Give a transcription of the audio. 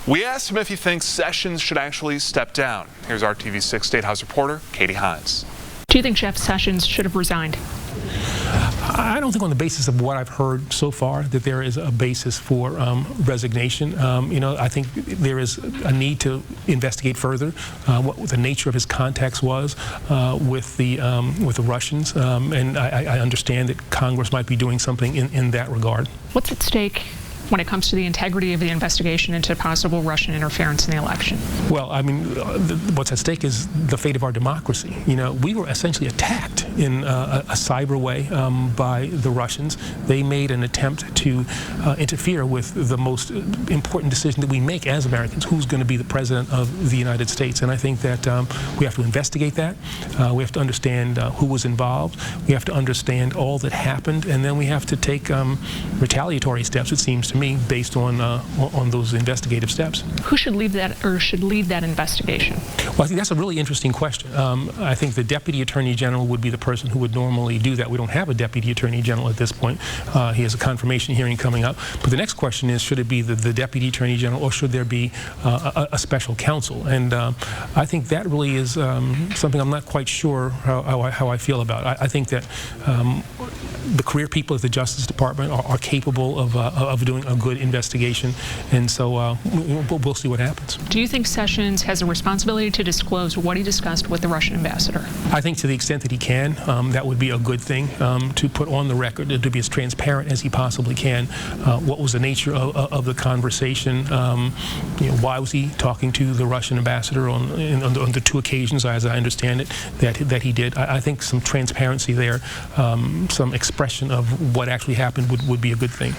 We asked him if he thinks Sessions should actually step down. Here's our TV6 State House reporter, Katie Hines. Do you think Jeff Sessions should have resigned? I don't think on the basis of what I've heard so far that there is a basis for resignation. I think there is a need to investigate further what the nature of his contacts was with the Russians, and I understand that Congress might be doing something in that regard. What's at stake when it comes to the integrity of the investigation into possible Russian interference in the election? Well, I mean, what's at stake is the fate of our democracy. We were essentially attacked in a cyber way by the Russians. They made an attempt to interfere with the most important decision that we make as Americans, who's going to be the president of the United States. And I think that we have to investigate that. We have to understand who was involved. We have to understand all that happened, and then we have to take retaliatory steps, it seems to me, based on those investigative steps. Who should lead that investigation? Well, I think that's a really interesting question. I think the Deputy Attorney General would be the person who would normally do that. We don't have a Deputy Attorney General at this point. He has a confirmation hearing coming up. But the next question is, should it be the Deputy Attorney General, or should there be a special counsel? And I think that really is something I'm not quite sure how I feel about. I think that the career people at the Justice Department are capable of doing a good investigation, and so we'll see what happens. Do you think Sessions has a responsibility to disclose what he discussed with the Russian ambassador? I think to the extent that he can, that would be a good thing, to put on the record, to be as transparent as he possibly can. What was the nature of the conversation? Why was he talking to the Russian ambassador on the two occasions, as I understand it, that he did? I think some transparency there, some expression of what actually happened would be a good thing.